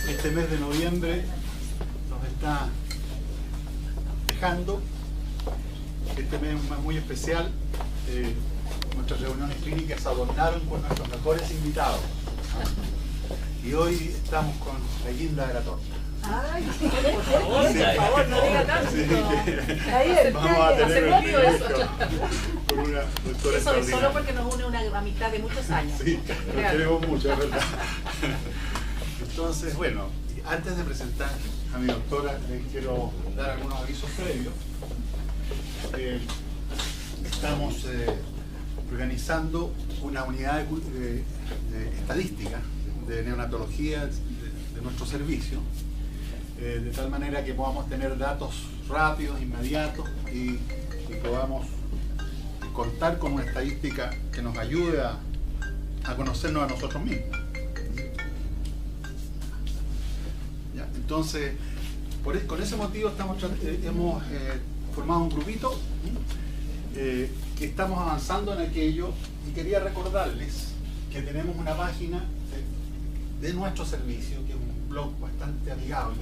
Este mes de noviembre nos está dejando. Este mes es un mes muy especial. Nuestras reuniones clínicas se adornaron con nuestros mejores invitados. Y hoy estamos con la guinda de la torta. Ay, por favor, no diga tanto. Sí, Vamos a tener un privilegio con una doctora eso es solo extraordinaria. porque nos une una amistad de muchos años. Sí, nos queremos mucho, es verdad. Entonces, bueno, antes de presentar a mi doctora, les quiero dar algunos avisos previos. Estamos organizando una unidad de estadística de neonatología de nuestro servicio, de tal manera que podamos tener datos rápidos, inmediatos y podamos contar con una estadística que nos ayude a conocernos a nosotros mismos. ¿Ya? Entonces, con ese motivo hemos formado un grupito que estamos avanzando en aquello, y quería recordarles que tenemos una página de nuestro servicio, que es un blog bastante amigable,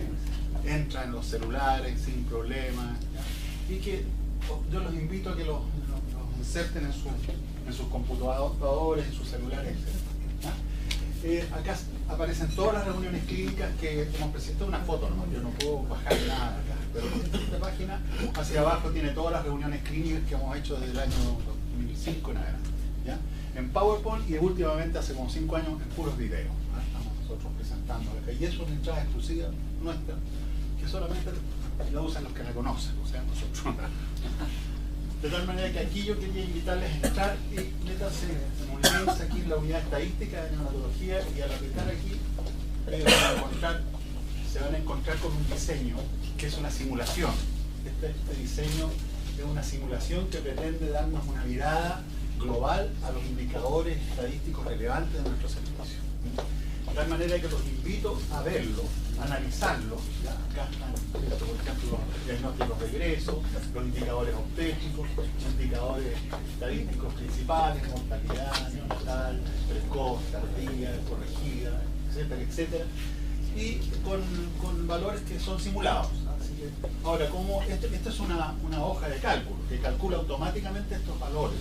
entra en los celulares sin problemas, y que yo los invito a que los inserten en sus computadores, en sus celulares, etc. Acá aparecen todas las reuniones clínicas que hemos presentado, una foto, ¿no? Yo no puedo bajar nada acá, pero esta página hacia abajo tiene todas las reuniones clínicas que hemos hecho desde el año 2005 en adelante, ¿ya? En PowerPoint, y últimamente hace como 5 años en puros videos, ¿no? Estamos nosotros presentando acá, y eso es una entrada exclusiva nuestra, que solamente la usan los que la conocen, o sea, nosotros. De tal manera que aquí yo quería invitarles a entrar y métanse en un link aquí en la unidad estadística de neonatología, y al apretar aquí se van a encontrar con un diseño que es una simulación. Este diseño es una simulación que pretende darnos una mirada global a los indicadores estadísticos relevantes de nuestro servicio. De tal manera que los invito a verlo, a analizarlo. ¿Ya? Acá están, por ejemplo, los diagnósticos de regreso, los indicadores obstétricos, los indicadores estadísticos principales, mortalidad neonatal, precoz, tardía, corregida, etcétera, etcétera, y con valores que son simulados. Así que, ahora, como esto es una hoja de cálculo que calcula automáticamente estos valores,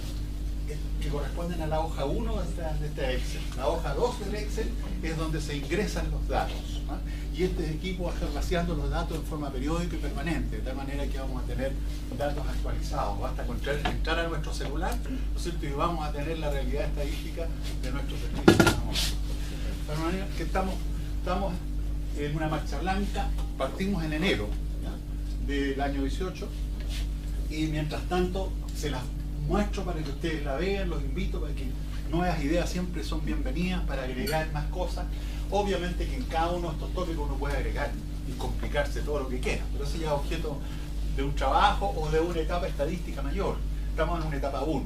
que corresponden a la hoja 1 de este Excel. La hoja 2 del Excel es donde se ingresan los datos, ¿no? Y este equipo va a estar vaciando los datos en forma periódica y permanente, de tal manera que vamos a tener datos actualizados. Basta con entrar a nuestro celular, ¿no es cierto? Y vamos a tener la realidad estadística de nuestro servicio. De tal manera que estamos en una marcha blanca. Partimos en enero, ¿ya?, del año 18, y mientras tanto se las muestro para que ustedes la vean, los invito para que nuevas ideas siempre son bienvenidas para agregar más cosas. Obviamente que en cada uno de estos tópicos uno puede agregar y complicarse todo lo que quiera, pero eso ya es objeto de un trabajo o de una etapa estadística mayor. Estamos en una etapa 1.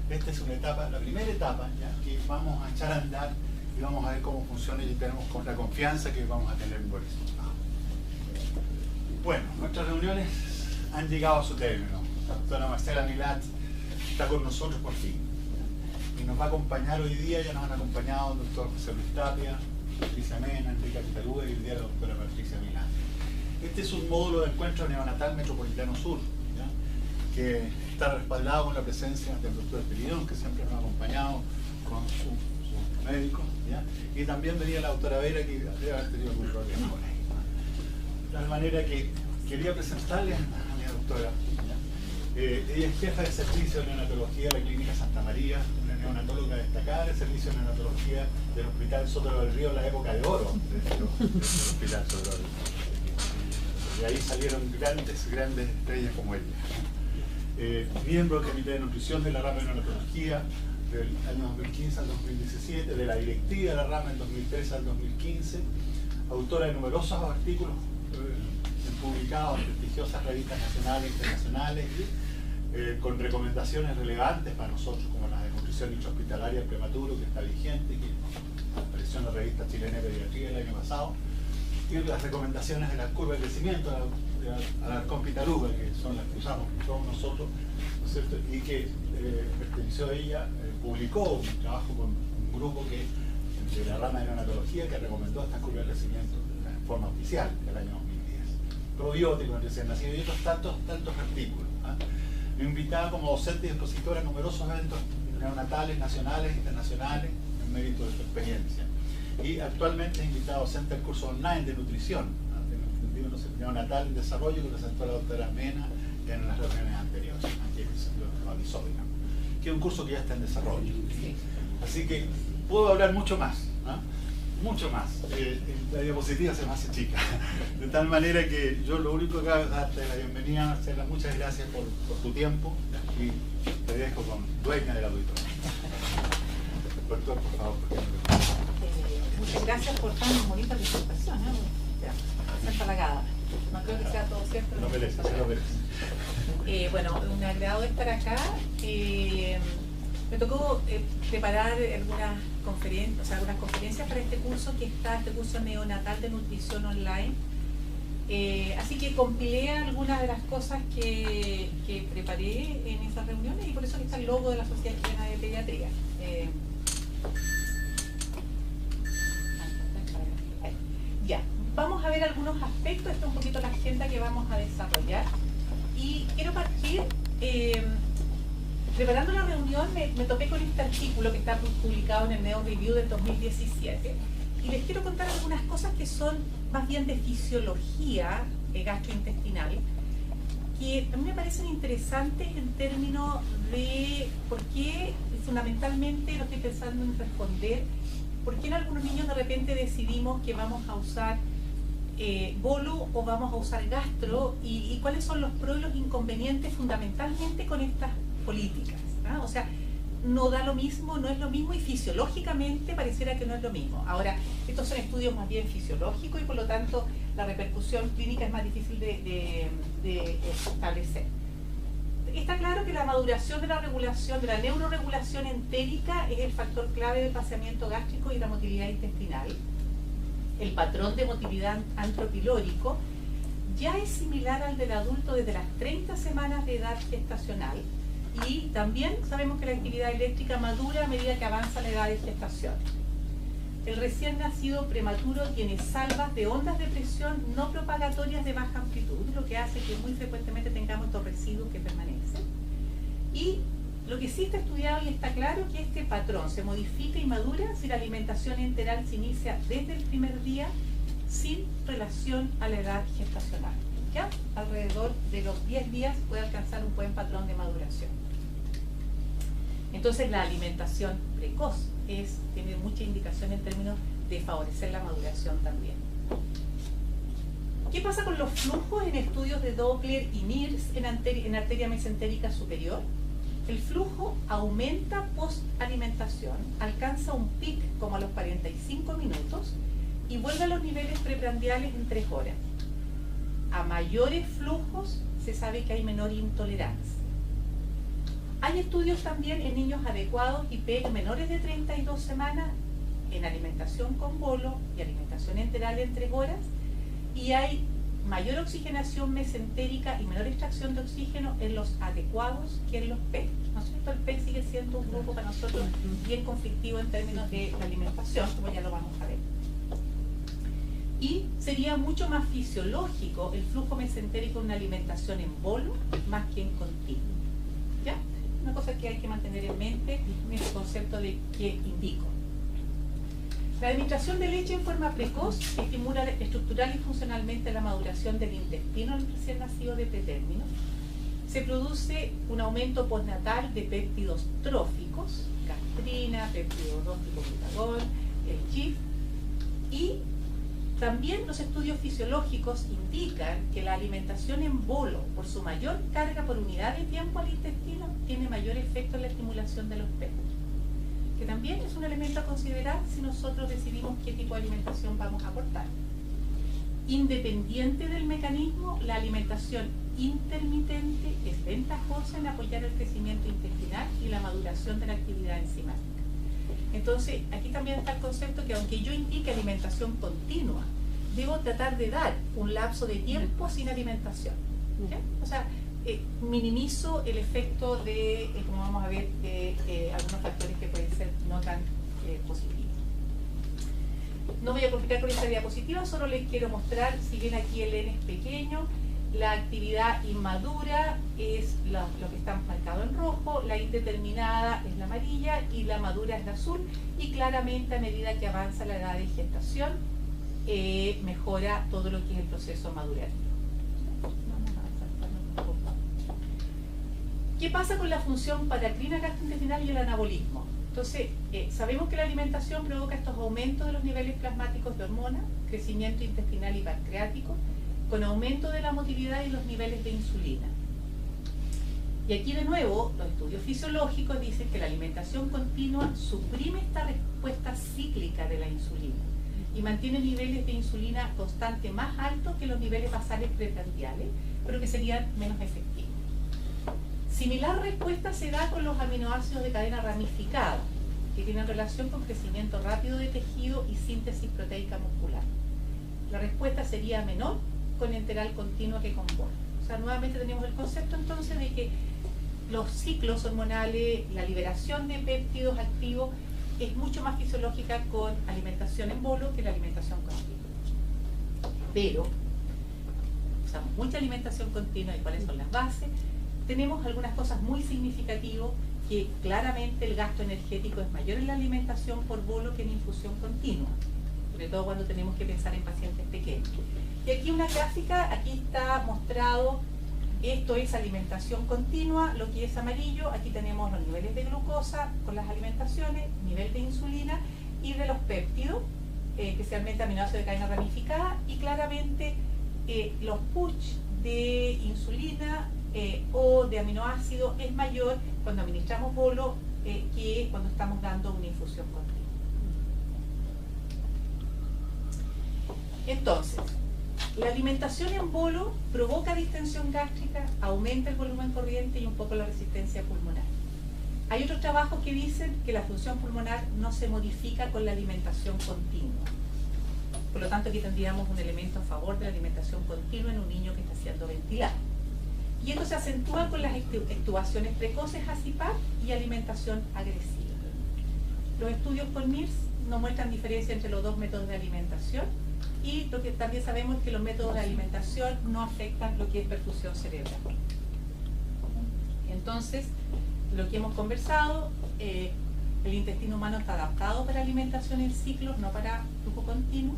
Esta es una etapa, la primera etapa, ¿ya?, que vamos a echar a andar y vamos a ver cómo funciona, y tenemos con la confianza que vamos a tener un buen resultado. Bueno, nuestras reuniones han llegado a su término. La doctora Marcela Milat está con nosotros por fin, y nos va a acompañar hoy día. Ya nos han acompañado el doctor José Luis Tapia, Patricia Mena, Enrique Pitaluga y el día la doctora Patricia Milán. Este es un módulo de encuentro neonatal metropolitano sur, ¿ya?, que está respaldado con la presencia del doctor Espiridón, que siempre nos ha acompañado con sus médicos, ¿ya?, y también venía la doctora Vera, que debe haber tenido algún problema por ahí, ¿no? De tal manera que quería presentarle a mi doctora. Ella es jefa de servicio de neonatología de la Clínica Santa María, una neonatóloga destacada del servicio de neonatología del Hospital Sotero del Río en la época de oro del Hospital Sotero del Río. De ahí salieron grandes estrellas como ella. Miembro del Comité de Nutrición de la rama de neonatología del año 2015 al 2017, de la directiva de la rama del 2013 al 2015, autora de numerosos artículos publicados en prestigiosas revistas nacionales e internacionales, con recomendaciones relevantes para nosotros, como la de nutrición intrahospitalaria prematuro, que está vigente, que apareció en la revista chilena de pediatría el año pasado, y las recomendaciones de la curva de crecimiento de Alarcón Pitaluga, que son las que usamos todos nosotros, ¿no es cierto?, y que perteneció a ella, publicó un trabajo con un grupo que de la rama de neonatología que recomendó estas curvas de crecimiento en forma oficial del año 2010. Probióticos en recién nacidos y otros tantos artículos. Me invitaba como docente y expositora a numerosos eventos neonatales, nacionales e internacionales, en mérito de su experiencia. Y actualmente he invitado a docente al curso online de nutrición, neonatal en desarrollo, que presentó la doctora Mena en las reuniones anteriores, aquí lo avisó, digamos, que es un curso que ya está en desarrollo. Así que puedo hablar mucho más, mucho más. La diapositiva se me hace chica, de tal manera que yo lo único que hago es darte la bienvenida, Marcela, muchas gracias por tu tiempo y te dejo con dueña del auditorio. Doctor, por favor. Muchas gracias por tan bonita presentación, ser halagada. No creo que sea todo cierto. Lo merece, se lo merece. Bueno, un agrado estar acá. Me tocó preparar algunas conferencias para este curso este curso neonatal de nutrición online. Así que compilé algunas de las cosas que preparé en esas reuniones y por eso está el logo de la Sociedad Chilena de Pediatría. Ya, vamos a ver algunos aspectos, esta es un poquito la agenda que vamos a desarrollar. Y quiero partir, preparando la reunión me topé con este artículo que está publicado en el Neo Review del 2017 y les quiero contar algunas cosas que son más bien de fisiología gastrointestinal, que a mí me parecen interesantes en términos de por qué, fundamentalmente lo estoy pensando en responder, por qué en algunos niños de repente decidimos que vamos a usar bolo o vamos a usar gastro y cuáles son los pros y los inconvenientes fundamentalmente con estas políticas, ¿no? O sea, no da lo mismo, no es lo mismo y fisiológicamente pareciera que no es lo mismo. Ahora, estos son estudios más bien fisiológicos y por lo tanto la repercusión clínica es más difícil de establecer. Está claro que la maduración de la regulación, de la neuroregulación entérica es el factor clave del vaciamiento gástrico y la motilidad intestinal. El patrón de motilidad antropilórico ya es similar al del adulto desde las 30 semanas de edad gestacional y también sabemos que la actividad eléctrica madura a medida que avanza la edad de gestación. El recién nacido prematuro tiene salvas de ondas de presión no propagatorias de baja amplitud, lo que hace que muy frecuentemente tengamos estos residuos que permanecen. Y lo que sí está estudiado y está claro que este patrón se modifica y madura si la alimentación enteral se inicia desde el primer día sin relación a la edad gestacional. ¿Ya? Alrededor de los 10 días puede alcanzar un buen patrón de maduración. Entonces la alimentación precoz tiene mucha indicación en términos de favorecer la maduración también. ¿Qué pasa con los flujos en estudios de Doppler y Mears en arteria mesentérica superior? El flujo aumenta post-alimentación, alcanza un pic como a los 45 minutos y vuelve a los niveles preprandiales en 3 horas. A mayores flujos se sabe que hay menor intolerancia. Hay estudios también en niños adecuados y menores de 32 semanas en alimentación con bolo y alimentación enteral en 3 horas y hay mayor oxigenación mesentérica y menor extracción de oxígeno en los adecuados que en los PET. ¿No es cierto? El PET sigue siendo un grupo para nosotros bien conflictivo en términos de la alimentación, como ya lo vamos a ver. Y sería mucho más fisiológico el flujo mesentérico en una alimentación en bolo más que en continuo. ¿Ya? Una cosa que hay que mantener en mente en el concepto de qué indico. La administración de leche en forma precoz estimula estructural y funcionalmente la maduración del intestino del recién nacido de pretérmino. Se produce un aumento postnatal de péptidos tróficos, gastrina, péptido 2-tipo-glutagón, el GIF, y también los estudios fisiológicos indican que la alimentación en bolo, por su mayor carga por unidad de tiempo al intestino, tiene mayor efecto en la estimulación de los péptidos, que también es un elemento a considerar si nosotros decidimos qué tipo de alimentación vamos a aportar. Independiente del mecanismo, la alimentación intermitente es ventajosa en apoyar el crecimiento intestinal y la maduración de la actividad enzimática. Entonces, aquí también está el concepto que aunque yo indique alimentación continua, debo tratar de dar un lapso de tiempo sin alimentación. ¿Ya? O sea, minimizo el efecto de, como vamos a ver, de algunos factores que pueden ser no tan positivos. No voy a complicar con esta diapositiva, solo les quiero mostrar, si bien aquí el N es pequeño, la actividad inmadura es lo que está marcado en rojo, la indeterminada es la amarilla y la madura es la azul, y claramente a medida que avanza la edad de gestación mejora todo lo que es el proceso madurativo. ¿Qué pasa con la función paracrina gastrointestinal y el anabolismo? Entonces, sabemos que la alimentación provoca estos aumentos de los niveles plasmáticos de hormonas, crecimiento intestinal y pancreático, con aumento de la motilidad y los niveles de insulina. Y aquí de nuevo, los estudios fisiológicos dicen que la alimentación continua suprime esta respuesta cíclica de la insulina y mantiene niveles de insulina constante más altos que los niveles basales preprandiales, pero que serían menos efectivos. Similar respuesta se da con los aminoácidos de cadena ramificada, que tienen relación con crecimiento rápido de tejido y síntesis proteica muscular. La respuesta sería menor con enteral continuo que con bono. O sea, nuevamente tenemos el concepto entonces de que los ciclos hormonales, la liberación de péptidos activos es mucho más fisiológica con alimentación en bolo que la alimentación continua. Pero usamos mucha alimentación continua. ¿Y cuáles son las bases? Tenemos algunas cosas muy significativas, que claramente el gasto energético es mayor en la alimentación por bolo que en infusión continua, sobre todo cuando tenemos que pensar en pacientes pequeños. Y aquí una gráfica, aquí está mostrado, esto es alimentación continua, lo que es amarillo, aquí tenemos los niveles de glucosa con las alimentaciones, nivel de insulina y de los péptidos, especialmente aminoácidos de cadena ramificada, y claramente los push de insulina o de aminoácidos es mayor cuando administramos bolo que cuando estamos dando una infusión continua. Entonces, la alimentación en bolo provoca distensión gástrica, aumenta el volumen corriente y un poco la resistencia pulmonar. Hay otros trabajos que dicen que la función pulmonar no se modifica con la alimentación continua. Por lo tanto, aquí tendríamos un elemento a favor de la alimentación continua en un niño que está siendo ventilado. Y esto se acentúa con las extubaciones precoces a CPAP y alimentación agresiva. Los estudios con MIRS no muestran diferencia entre los dos métodos de alimentación, y lo que también sabemos es que los métodos de alimentación no afectan lo que es perfusión cerebral. Entonces, lo que hemos conversado, el intestino humano está adaptado para alimentación en ciclos, no para flujo continuo.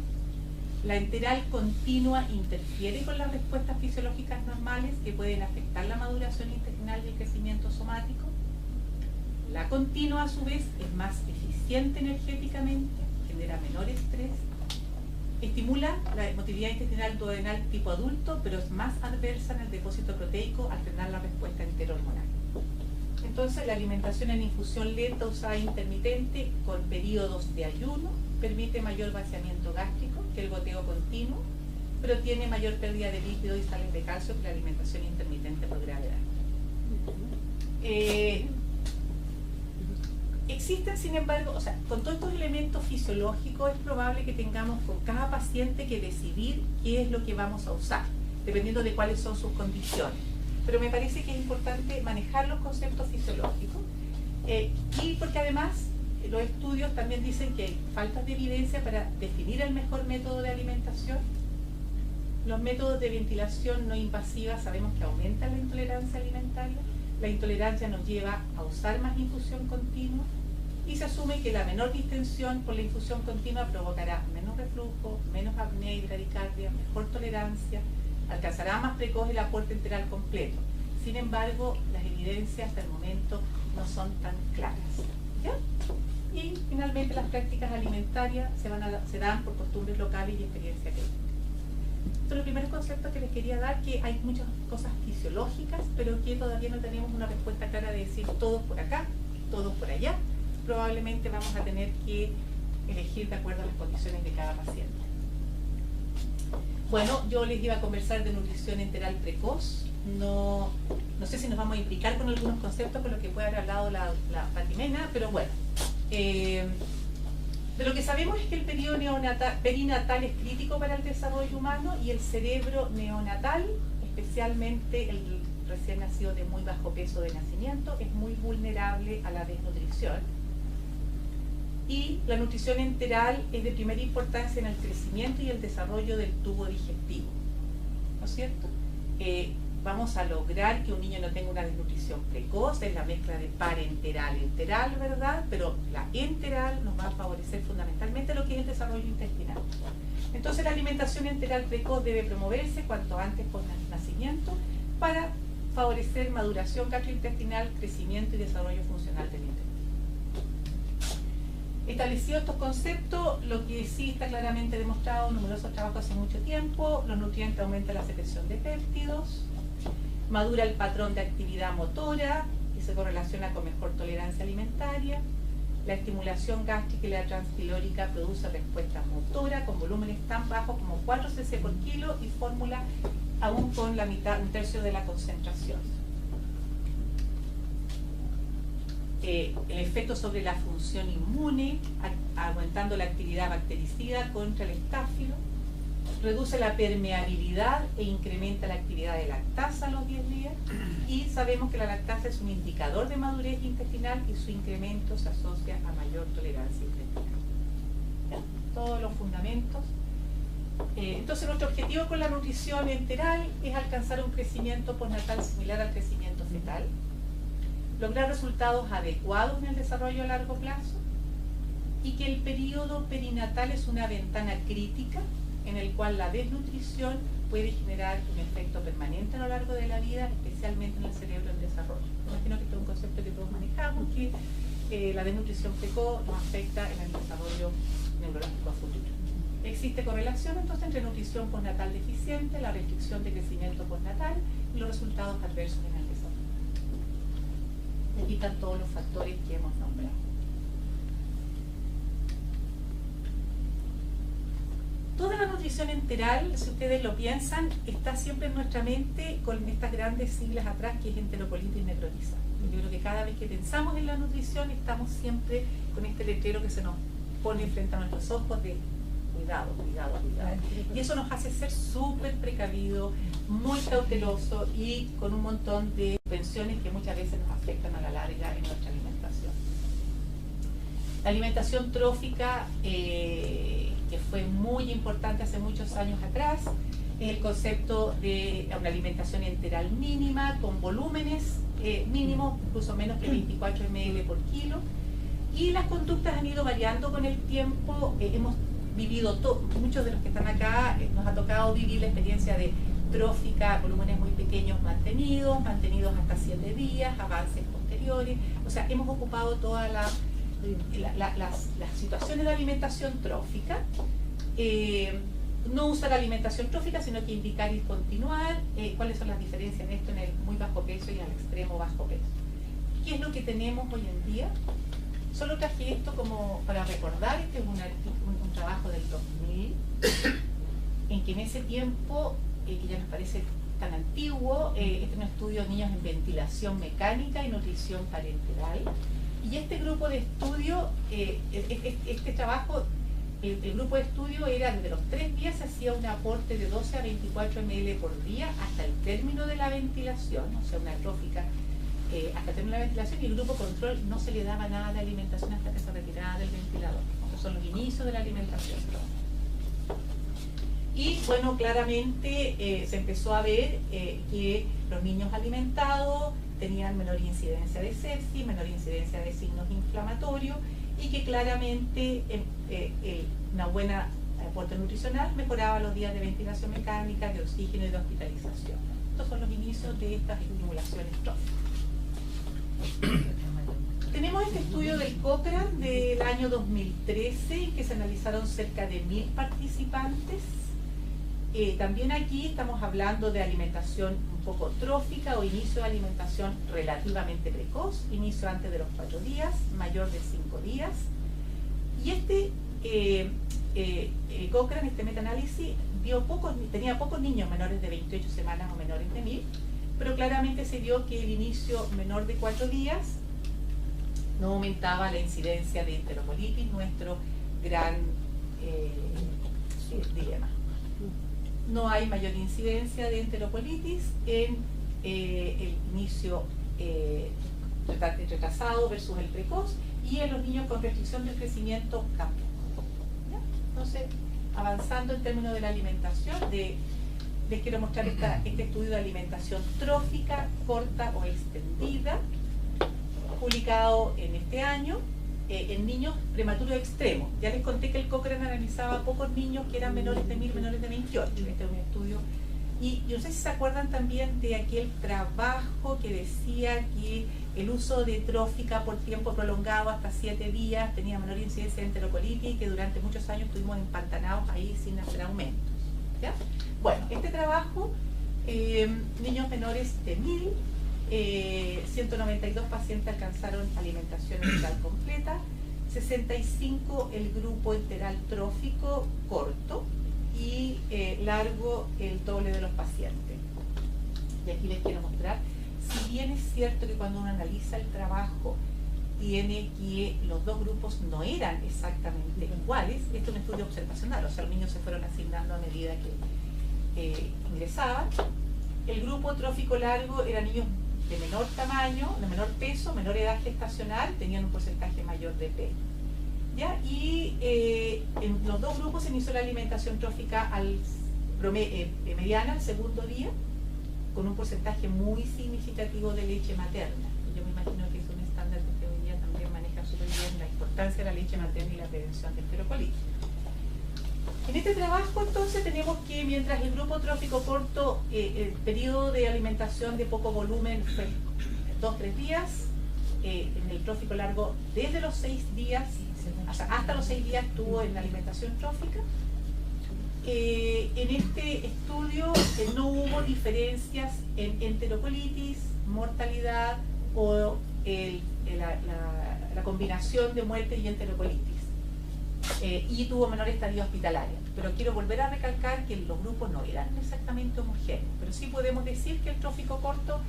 La enteral continua interfiere con las respuestas fisiológicas normales que pueden afectar la maduración intestinal y el crecimiento somático. La continua, a su vez, es más eficiente energéticamente, genera menor estrés, estimula la motilidad intestinal duodenal tipo adulto, pero es más adversa en el depósito proteico al frenar la respuesta enterohormonal. Entonces, la alimentación en infusión lenta usada intermitente con periodos de ayuno permite mayor vaciamiento gástrico que el goteo continuo, pero tiene mayor pérdida de líquido y sales de calcio que la alimentación intermitente por gravedad. Existen, sin embargo, con todos estos elementos fisiológicos es probable que tengamos con cada paciente que decidir qué es lo que vamos a usar, dependiendo de cuáles son sus condiciones. Pero me parece que es importante manejar los conceptos fisiológicos y porque además los estudios también dicen que hay faltas de evidencia para definir el mejor método de alimentación. Los métodos de ventilación no invasiva sabemos que aumentan la intolerancia alimentaria. La intolerancia nos lleva a usar más infusión continua y se asume que la menor distensión por la infusión continua provocará menos reflujo, menos apnea y bradicardia, mejor tolerancia, alcanzará más precoz el aporte enteral completo. Sin embargo, las evidencias hasta el momento no son tan claras. ¿Ya? Y finalmente las prácticas alimentarias se dan por costumbres locales y experiencia clínica. Estos son los primeros conceptos que les quería dar, que hay muchas cosas fisiológicas, pero que todavía no tenemos una respuesta clara de decir todos por acá, todos por allá. Probablemente vamos a tener que elegir de acuerdo a las condiciones de cada paciente. Bueno, yo les iba a conversar de nutrición enteral precoz. No sé si nos vamos a implicar con algunos conceptos con los que puede haber hablado la Fatimena, pero bueno. De lo que sabemos es que el periodo perinatal es crítico para el desarrollo humano y el cerebro neonatal, especialmente el recién nacido de muy bajo peso de nacimiento, es muy vulnerable a la desnutrición. Y la nutrición enteral es de primera importancia en el crecimiento y el desarrollo del tubo digestivo, ¿no es cierto? Vamos a lograr que un niño no tenga una desnutrición precoz, es la mezcla de parenteral-enteral, ¿verdad? Pero la enteral nos va a favorecer fundamentalmente lo que es el desarrollo intestinal. Entonces la alimentación enteral precoz debe promoverse cuanto antes por nacimiento para favorecer maduración gastrointestinal, crecimiento y desarrollo funcional del intestino. Establecidos estos conceptos, lo que sí está claramente demostrado en numerosos trabajos hace mucho tiempo, los nutrientes aumentan la secreción de péptidos, madura el patrón de actividad motora, que se correlaciona con mejor tolerancia alimentaria, la estimulación gástrica y la transpilórica produce respuesta motora con volúmenes tan bajos como 4 cc por kilo y fórmula aún con la mitad, un tercio de la concentración. El efecto sobre la función inmune, aumentando la actividad bactericida contra el estáfilo, reduce la permeabilidad e incrementa la actividad de lactasa a los 10 días, y sabemos que la lactasa es un indicador de madurez intestinal y su incremento se asocia a mayor tolerancia intestinal. ¿Ya? Todos los fundamentos. Entonces nuestro objetivo con la nutrición enteral es alcanzar un crecimiento postnatal similar al crecimiento fetal, lograr resultados adecuados en el desarrollo a largo plazo y que el periodo perinatal es una ventana crítica en el cual la desnutrición puede generar un efecto permanente a lo largo de la vida, especialmente en el cerebro en desarrollo. Imagino que este es un concepto que todos manejamos, que la desnutrición precoz nos afecta en el desarrollo neurológico a futuro. Existe correlación entonces entre nutrición postnatal deficiente, la restricción de crecimiento postnatal y los resultados adversos en el desarrollo. Y aquí están todos los factores que hemos nombrado. Toda la nutrición enteral, si ustedes lo piensan, está siempre en nuestra mente con estas grandes siglas atrás, que es enterocolitis necrotizante. Yo creo que cada vez que pensamos en la nutrición estamos siempre con este letrero que se nos pone frente a nuestros ojos de cuidado, cuidado, cuidado. Y eso nos hace ser súper precavidos, muy cautelosos y con un montón de pensiones que muchas veces nos afectan a la larga en nuestra alimentación. La alimentación trófica, que fue muy importante hace muchos años atrás, es el concepto de una alimentación enteral mínima, con volúmenes mínimos, incluso menos que 24 ml por kilo, y las conductas han ido variando con el tiempo. Hemos vivido, muchos de los que están acá, nos ha tocado vivir la experiencia de trófica, volúmenes muy pequeños mantenidos hasta 7 días, avances posteriores, o sea, hemos ocupado todas las situaciones de alimentación trófica. No usar alimentación trófica, sino que indicar y continuar cuáles son las diferencias en esto en el muy bajo peso y al extremo bajo peso. ¿Qué es lo que tenemos hoy en día? Solo traje esto como para recordar. Este es un trabajo del 2000, en que en ese tiempo, que ya nos parece tan antiguo, este es un estudio de niños en ventilación mecánica y nutrición parenteral. Y este grupo de estudio, este trabajo, el grupo de estudio era desde los 3 días, se hacía un aporte de 12 a 24 ml por día hasta el término de la ventilación, o sea, una trófica hasta el término de la ventilación, y el grupo control no se le daba nada de alimentación hasta que se retiraba del ventilador. Estos son los inicios de la alimentación. Y bueno, claramente se empezó a ver que los niños alimentados tenían menor incidencia de sepsis, menor incidencia de signos inflamatorios, y que claramente una buena aporte nutricional mejoraba los días de ventilación mecánica, de oxígeno y de hospitalización. Estos son los inicios de estas estimulaciones tróficas. Tenemos este estudio del Cochrane del año 2013, en que se analizaron cerca de 1000 participantes. También aquí estamos hablando de alimentación un poco trófica o inicio de alimentación relativamente precoz, inicio antes de los 4 días, mayor de 5 días. Y Cochrane, este metaanálisis, tenía pocos niños menores de 28 semanas o menores de 1000, pero claramente se vio que el inicio menor de 4 días no aumentaba la incidencia de enterocolitis, nuestro gran dilema. No hay mayor incidencia de enterocolitis en el inicio retrasado versus el precoz, y en los niños con restricción del crecimiento tampoco. ¿Ya? Entonces, avanzando en términos de la alimentación, les quiero mostrar este estudio de alimentación trófica, corta o extendida, publicado en este año, en niños prematuros extremos. Ya les conté que el Cochrane analizaba a pocos niños que eran menores de 1000, menores de 28. Este es un estudio. Y yo no sé si se acuerdan también de aquel trabajo que decía que el uso de trófica por tiempo prolongado, hasta 7 días, tenía menor incidencia de enterocolitis y que durante muchos años estuvimos empantanados ahí sin hacer aumentos. ¿Ya? Bueno, este trabajo, niños menores de 1000, 192 pacientes alcanzaron alimentación enteral completa, 65 el grupo enteral trófico corto y largo el doble de los pacientes. Y aquí les quiero mostrar, si bien es cierto que cuando uno analiza el trabajo tiene que los dos grupos no eran exactamente iguales, esto es un estudio observacional, o sea, los niños se fueron asignando a medida que ingresaban. El grupo trófico largo eran niños de menor tamaño, de menor peso, menor edad gestacional, tenían un porcentaje mayor de P. ¿Ya? Y en los dos grupos se inició la alimentación trófica mediana al segundo día, con un porcentaje muy significativo de leche materna. Yo me imagino que es un estándar que hoy día también maneja súper bien la importancia de la leche materna y la prevención de enterocolitis. En este trabajo entonces tenemos que mientras el grupo trófico corto, el periodo de alimentación de poco volumen fue 2-3 días, en el trófico largo desde los 6 días, hasta los 6 días estuvo en la alimentación trófica. En este estudio no hubo diferencias en enterocolitis, mortalidad o la combinación de muerte y enterocolitis. Y tuvo menor estadía hospitalaria. Pero quiero volver a recalcar que los grupos no eran exactamente homogéneos, pero sí podemos decir que el trófico corto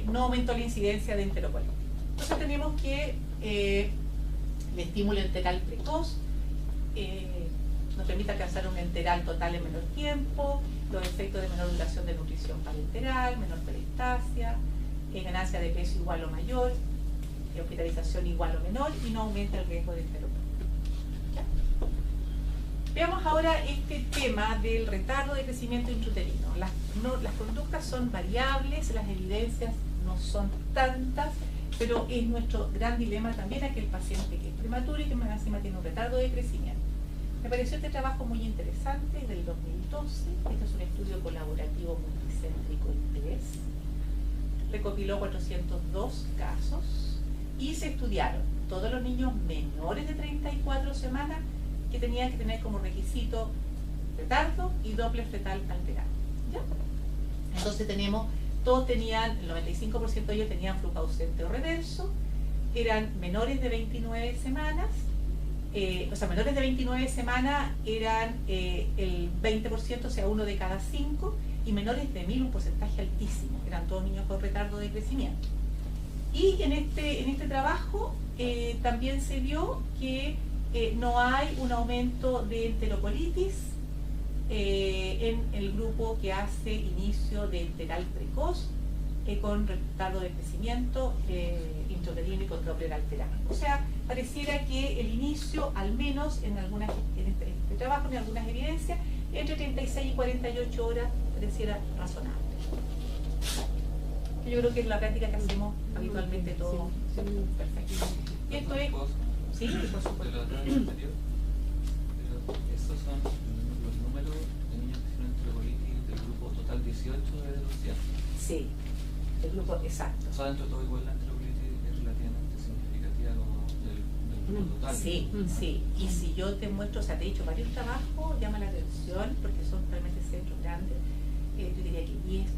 no aumentó la incidencia de enterocolitis. Entonces tenemos que el estímulo enteral precoz nos permite alcanzar un enteral total en menor tiempo, los efectos de menor duración de nutrición parenteral, menor peristalsia, ganancia de peso igual o mayor, hospitalización igual o menor y no aumenta el riesgo de enterocolitis. Veamos ahora este tema del retardo de crecimiento intrauterino. Las conductas son variables, las evidencias no son tantas, pero es nuestro gran dilema también aquel paciente que es prematuro y que más encima tiene un retardo de crecimiento. Me pareció este trabajo muy interesante, del 2012. Este es un estudio colaborativo multicéntrico inglés. Recopiló 402 casos y se estudiaron todos los niños menores de 34 semanas que tenían que tener como requisito retardo y doble fetal alterado. ¿Ya? Entonces todos tenían, el 95% de ellos tenían flujo ausente o reverso, eran menores de 29 semanas, menores de 29 semanas eran el 20%, o sea, 1 de cada 5, y menores de 1000, un porcentaje altísimo, eran todos niños con retardo de crecimiento. Y en este trabajo también se vio que no hay un aumento de enterocolitis en el grupo que hace inicio de enteral precoz con retardo de crecimiento intrauterino y con Doppler alterado. O sea, pareciera que el inicio, al menos en este trabajo, en algunas evidencias, entre 36 y 48 horas pareciera razonable. Yo creo que es la práctica que hacemos habitualmente todos. Perfecto. Y esto es... Sí, por supuesto. Estos son los números de niños que tienen enterocolitis del grupo total 18 de los 100. Sí, el grupo exacto. O sea, dentro de todo igual la enterocolitis es relativamente significativa como del grupo total. Sí, sí. Y si yo te muestro, o sea, te he hecho varios trabajos, llama la atención porque son realmente centros grandes. Yo diría que 10%,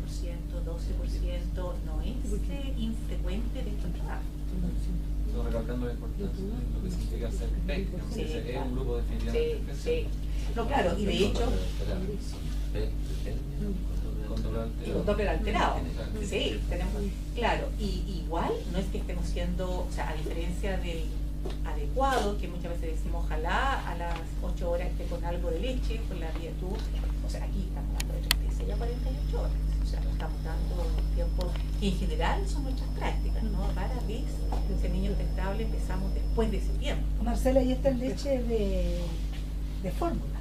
12% no es infrecuente de estos trabajos. Recalcando la importancia de lo que significa ser PEC, Sí, es claro. un grupo definitivamente especial. Sí. No, claro, y de hecho, con Doppler alterado. Sí, tenemos, claro, y igual no es que estemos siendo, o sea, a diferencia del adecuado, que muchas veces decimos ojalá a las 8 horas esté con algo de leche, con la vía tú, o sea, aquí estamos dando de 36 a 48 horas, o sea, estamos dando tiempo que en general son nuestras prácticas, ¿no? Rara vez ese niño testable empezamos después de ese tiempo. Marcela, ¿y esta es leche de fórmula?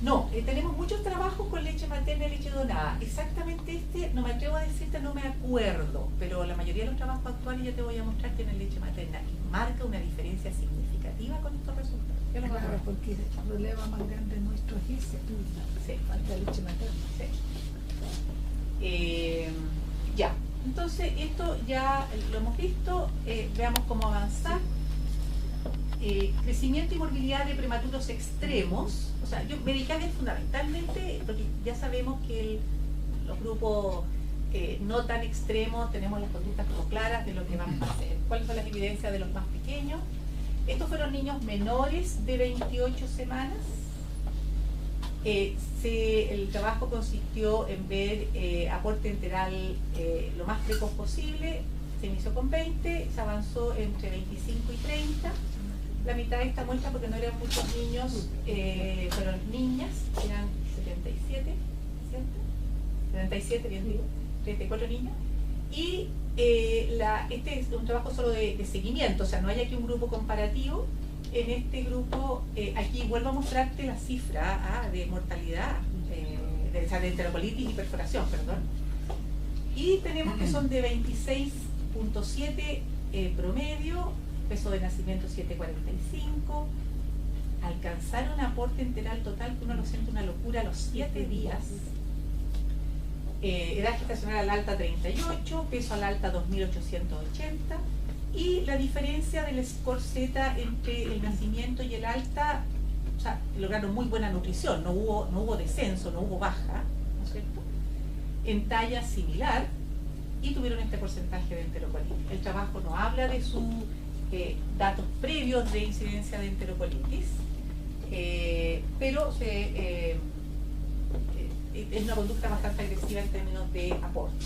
No, tenemos muchos trabajos con leche materna y leche donada. Exactamente no me atrevo a decirte, no me acuerdo, pero la mayoría de los trabajos actuales ya te voy a mostrar tienen leche materna y marca una diferencia significativa con estos resultados. Ya lo vamos a ver. Porque el problema más grande nuestro es ese, Sí. falta leche materna. Sí. Ya, entonces esto ya lo hemos visto, veamos cómo avanzar. Crecimiento y morbilidad de prematuros extremos, o sea, yo me dediqué a ver fundamentalmente, porque ya sabemos que los grupos no tan extremos tenemos las conductas como claras de lo que vamos a hacer. ¿Cuáles son las evidencias de los más pequeños? Estos fueron niños menores de 28 semanas. El trabajo consistió en ver aporte enteral lo más precoz posible. Se inició con 20, se avanzó entre 25 y 30. La mitad de esta muestra, porque no eran muchos niños, fueron niñas, eran 77, ¿cierto? 77, bien digo, 34 niños. Y este es un trabajo solo de seguimiento, o sea, no hay aquí un grupo comparativo. En este grupo, aquí vuelvo a mostrarte la cifra de mortalidad, de enterocolitis y perforación, perdón. Y tenemos que son de 26.7 promedio, peso de nacimiento 7.45, alcanzaron aporte enteral total, que uno lo siente una locura, a los 7 días. Edad gestacional al alta 38, peso al alta 2.880, y la diferencia del score Z entre el nacimiento y el alta, o sea, lograron muy buena nutrición, no hubo descenso, no hubo baja, ¿no es cierto? En talla similar, y tuvieron este porcentaje de enterocolitis. El trabajo no habla de sus datos previos de incidencia de enterocolitis, pero es una conducta bastante agresiva en términos de aporte.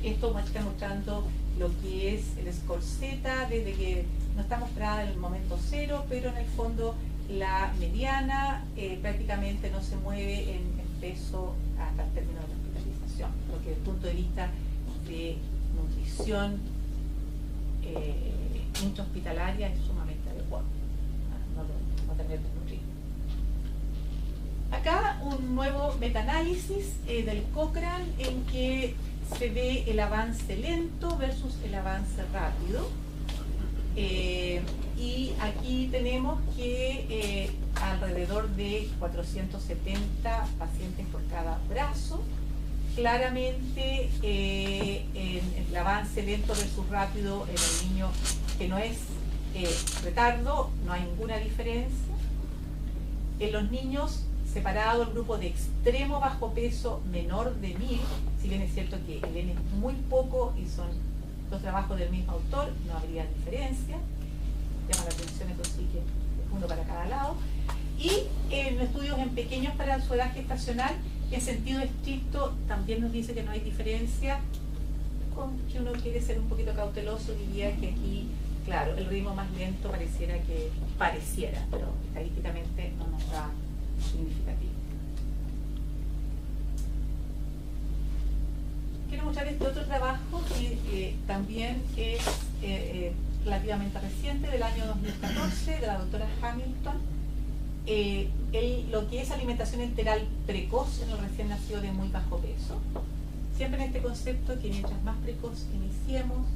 Esto está mostrando lo que es el score Z, desde que no está mostrada en el momento cero, pero en el fondo la mediana prácticamente no se mueve en peso hasta el término de la hospitalización, porque desde el punto de vista de nutrición intrahospitalaria es sumamente adecuado, no tener desnutrido. Acá un nuevo metaanálisis del Cochrane en que se ve el avance lento versus el avance rápido, y aquí tenemos que alrededor de 470 pacientes por cada brazo. Claramente el avance lento versus rápido en el niño que no es retardo, no hay ninguna diferencia. En los niños separados, el grupo de extremo bajo peso menor de 1000, si bien es cierto que el N es muy poco y son dos trabajos del mismo autor, no habría diferencia. Llama la atención, eso sí, que es uno para cada lado. Y en estudios en pequeños para su edad gestacional, en sentido estricto, también nos dice que no hay diferencia. Con que uno quiere ser un poquito cauteloso, diría que aquí, claro, el ritmo más lento pareciera, pero estadísticamente no nos da significativo. Quiero mostrar este otro trabajo que también es relativamente reciente, del año 2014, de la doctora Hamilton. Lo que es alimentación enteral precoz en el recién nacido de muy bajo peso. Siempre en este concepto que mientras más precoz iniciemos,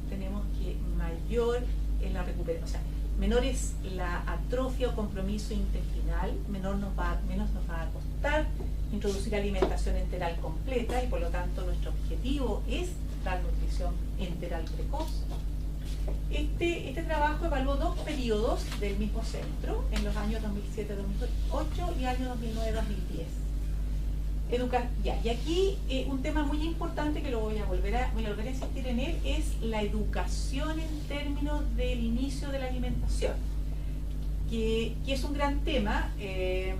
tenemos que mayor es la recuperación, o sea, menor es la atrofia o compromiso intestinal, menos nos va a costar introducir alimentación enteral completa, y por lo tanto nuestro objetivo es dar nutrición enteral precoz. Este trabajo evaluó 2 periodos del mismo centro, en los años 2007-2008 y año 2009-2010. Y aquí un tema muy importante que voy a volver a insistir en él, es la educación en términos del inicio de la alimentación, que es un gran tema en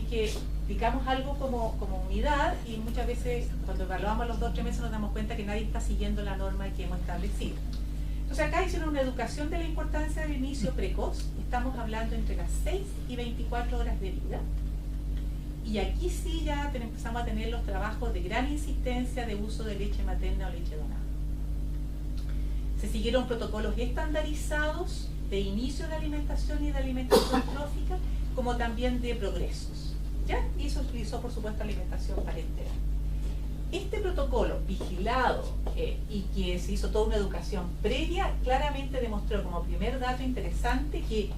que explicamos algo como unidad, y muchas veces cuando evaluamos los 2 o 3 meses nos damos cuenta que nadie está siguiendo la norma que hemos establecido. Entonces acá hicieron una educación de la importancia del inicio precoz, estamos hablando entre las 6 y 24 horas de vida, Y aquí sí ya empezamos a tener los trabajos de gran insistencia de uso de leche materna o leche donada. Se siguieron protocolos estandarizados de inicio de alimentación y de alimentación trófica, como también de progresos, ¿ya? Y se utilizó, por supuesto, alimentación parenteral. Este protocolo vigilado y que se hizo toda una educación previa, claramente demostró como primer dato interesante que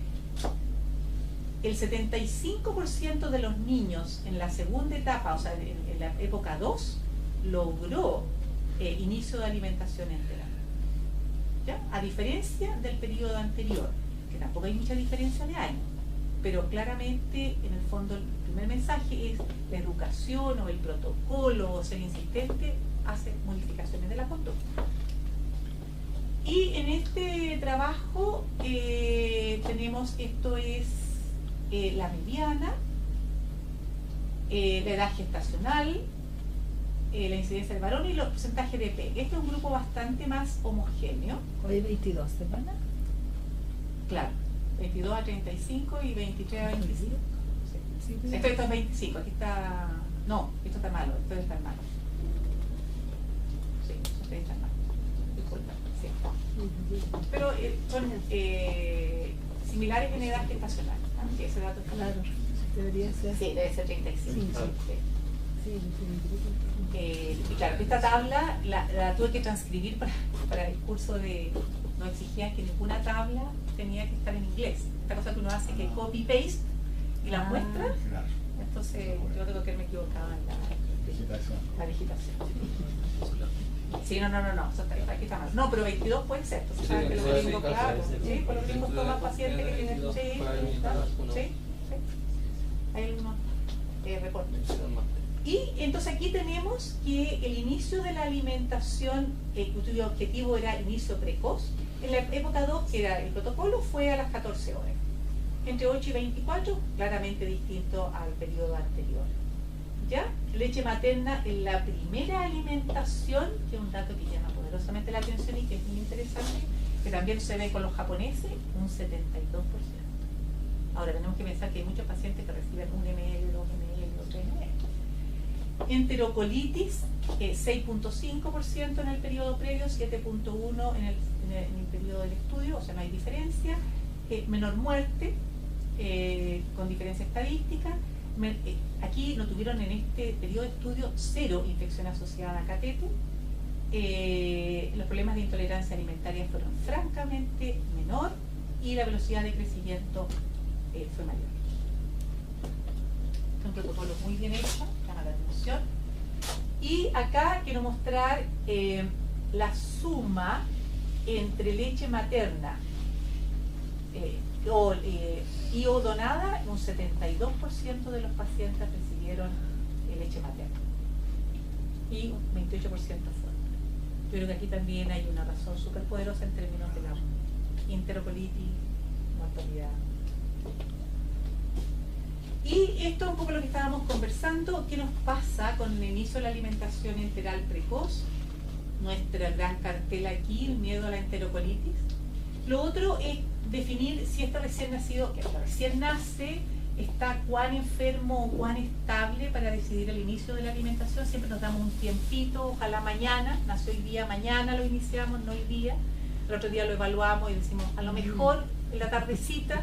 el 75% de los niños en la segunda etapa, o sea, en la época 2, logró inicio de alimentación enteral, ¿ya? A diferencia del periodo anterior, que tampoco hay mucha diferencia de años, pero claramente, en el fondo, el primer mensaje es la educación o el protocolo o ser insistente hace modificaciones de la conducta. Y en este trabajo tenemos, esto es la mediana, la edad gestacional, la incidencia del varón y los porcentajes de PEG. Este es un grupo bastante más homogéneo. Hoy 22 semanas. Claro, 22 a 35 y 23 a 25. Sí. Esto es 25, aquí está... No, esto está malo, esto está malo. Sí, esto está malo. Disculpa, sí. Pero son similares en edad gestacional. ¿No? Ese dato está Claro, debería ser. Sí, debe ser 35. Sí, Sí. Sí, Y claro, esta tabla la tuve que transcribir para el curso de... No exigía que ninguna tabla tenía que estar en inglés. Esta cosa que uno hace que copy-paste y la muestra. Claro. Entonces yo tengo que haberme equivocado en la digitación. Sí, no, eso está, aquí está mal. No, pero 22 puede ser. Entonces, ¿saben que los gringos, claro? Sí, por los gringos toman pacientes que tienen... Sí. Hay algunos reportes. Y entonces aquí tenemos que el inicio de la alimentación, cuyo objetivo era inicio precoz, en la época 2, que era el protocolo, fue a las 14 horas. Entre 8 y 24, claramente distinto al periodo anterior. ¿Ya? Leche materna en la primera alimentación, que es un dato que llama poderosamente la atención y que es muy interesante, que también se ve con los japoneses, un 72%. Ahora tenemos que pensar que hay muchos pacientes que reciben 1 ml, 2 ml, 3 ml. Enterocolitis, 6.5% en el periodo previo, 7.1% en el periodo del estudio, o sea, no hay diferencia. Menor muerte, con diferencia estadística. Aquí no tuvieron en este periodo de estudio 0 infección asociada a catéter. Los problemas de intolerancia alimentaria fueron francamente menor y la velocidad de crecimiento fue mayor. Un protocolo muy bien hecho, llama la atención. Y acá quiero mostrar la suma entre leche materna y o donada. Un 72% de los pacientes recibieron leche materna y un 28% fue. Yo creo que aquí también hay una razón súper poderosa en términos de la enterocolitis, mortalidad. Y esto es un poco lo que estábamos conversando. ¿Qué nos pasa con el inicio de la alimentación enteral precoz? Nuestra gran cartela aquí, el miedo a la enterocolitis. Lo otro es definir si este recién nacido, que recién nace, está cuán enfermo o cuán estable para decidir el inicio de la alimentación. Siempre nos damos un tiempito, ojalá mañana, nació hoy día, mañana lo iniciamos, no hoy día. El otro día lo evaluamos y decimos, a lo mejor en la tardecita,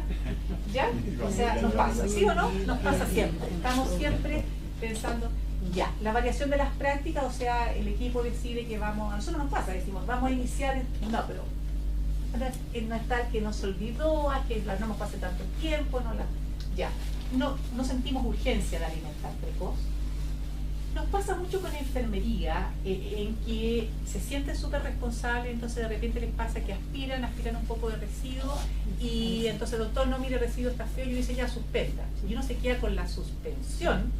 ¿ya? O sea, nos pasa, ¿sí o no? Nos pasa siempre. Estamos siempre pensando, ya. La variación de las prácticas, o sea, el equipo decide que vamos, a nosotros nos pasa, decimos, vamos a iniciar, no, pero no es tal que nos olvidó, a que no nos pase tanto tiempo, ya. No sentimos urgencia de alimentar precoz. Nos pasa mucho con enfermería, en que se sienten súper responsables, entonces de repente les pasa que aspiran un poco de residuo y entonces doctor, no, mire, el residuo está feo, y dice ya suspenda. Y uno se queda con la suspensión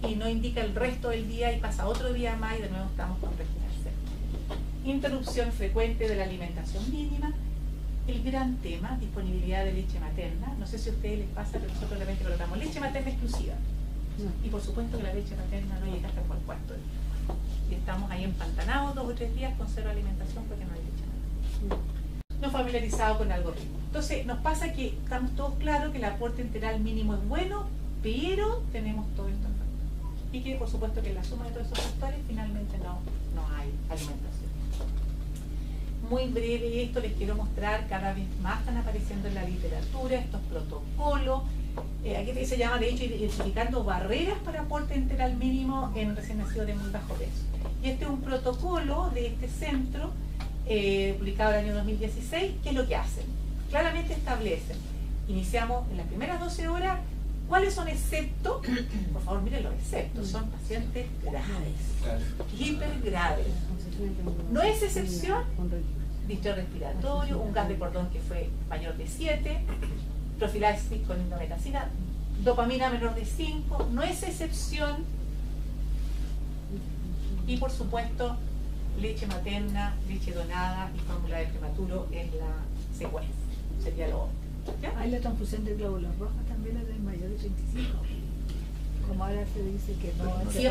y no indica el resto del día y pasa otro día más y de nuevo estamos con régimen seco. Interrupción frecuente de la alimentación mínima. El gran tema, disponibilidad de leche materna. No sé si a ustedes les pasa, pero nosotros de repente colocamos leche materna exclusiva. Y por supuesto que la leche materna no llega hasta por el cuarto día. Y estamos ahí empantanados 2 o 3 días con cero alimentación porque no hay leche materna. No familiarizado con algoritmo. Entonces nos pasa que estamos todos claros que el aporte enteral mínimo es bueno, pero tenemos todo esto en factor. y que por supuesto que en la suma de todos esos factores finalmente no hay alimentación. Muy breve esto, les quiero mostrar, cada vez más están apareciendo en la literatura estos protocolos, aquí se llama de hecho identificando barreras para aporte enteral mínimo en recién nacidos de muy bajo peso. Y este es un protocolo de este centro, publicado en el año 2016, ¿qué es lo que hacen? Claramente establecen, iniciamos en las primeras 12 horas, ¿cuáles son excepto? Por favor miren los exceptos, son pacientes graves, hipergraves. No es excepción, distrés respiratorio, un gas de cordón que fue mayor de 7, profilaxis con indometacina, dopamina menor de 5, no es excepción, y por supuesto leche materna, leche donada y fórmula de prematuro en la secuencia, sería lo otro. ¿Ya? Hay la transfusión de glóbulos rojos también es de mayor de 35. Como ahora se dice que no Sí,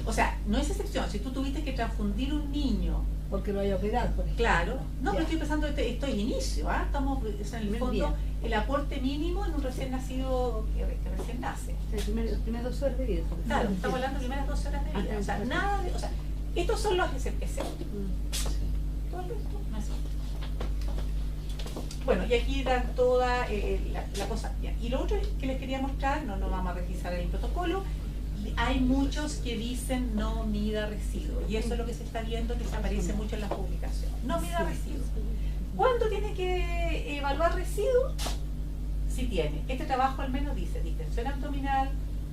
o sea, no es excepción. Si tú tuviste que transfundir un niño, porque lo vaya a operar, por ejemplo. claro, no, Ya. pero estoy pensando, esto es inicio, ¿ah? Estamos en el fondo, Bien. el aporte mínimo en un recién nacido que recién nace. Las primeras 2 horas de vida. Claro, estamos hablando de primeras 12 horas de vida. O sea, nada de, o sea, estos son los exceptos. Todo el resto no es cierto. Bueno, y aquí dan toda la cosa. Ya. Y lo otro que les quería mostrar, no vamos a revisar el protocolo, hay muchos que dicen no mida residuos, y eso es lo que se está viendo, que se aparece mucho en las publicaciones. No mida residuos. ¿Cuándo tiene que evaluar residuos? Si tiene. Este trabajo al menos dice distensión abdominal,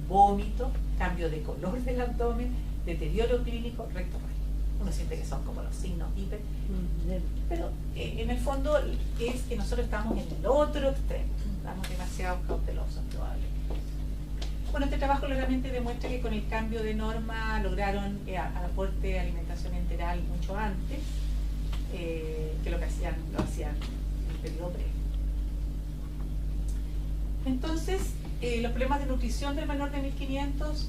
vómito, cambio de color del abdomen, deterioro clínico, recto rayo. Uno siente que son como los signos hiper, pero en el fondo es que nosotros estamos en el otro extremo, estamos demasiado cautelosos probablemente. Bueno, este trabajo claramente demuestra que con el cambio de norma lograron aporte de alimentación enteral mucho antes que lo hacían en el periodo previo. Entonces, los problemas de nutrición del menor de 1500,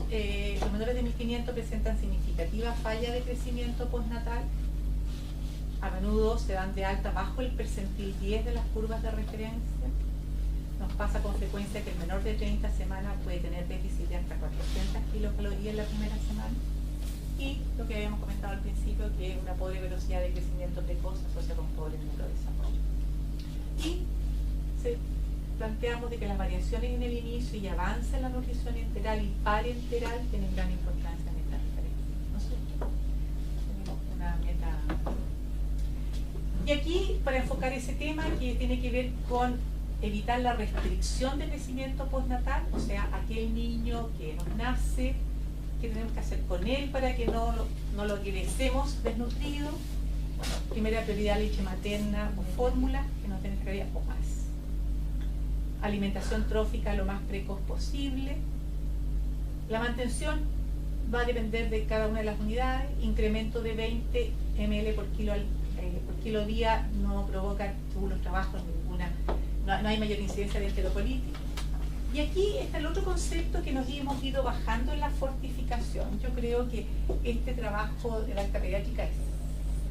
los menores de 1500 presentan significativa falla de crecimiento postnatal. A menudo se dan de alta bajo el percentil 10 de las curvas de referencia. Nos pasa con frecuencia que el menor de 30 semanas puede tener déficit de hasta 400 kilocalorías en la primera semana. Y lo que habíamos comentado al principio, que una pobre velocidad de crecimiento precoz se asocia con pobre neurodesarrollo. Y planteamos de que las variaciones en el inicio y avance en la nutrición enteral y parenteral tienen gran importancia en esta referencia. Nosotros tenemos una meta. Y aquí, para enfocar ese tema, que tiene que ver con evitar la restricción de crecimiento postnatal, o sea, aquel niño que nos nace, ¿qué tenemos que hacer con él para que no lo regresemos desnutrido? Bueno, primera prioridad, leche materna o fórmula, que no tienen calorías o más. Alimentación trófica lo más precoz posible. La mantención va a depender de cada una de las unidades. Incremento de 20 ml por kilo día no provoca, según los trabajos, no hay mayor incidencia de enterocolitis. Y aquí está el otro concepto que nos hemos ido bajando en la fortificación. Yo creo que este trabajo de la alta pediátrica es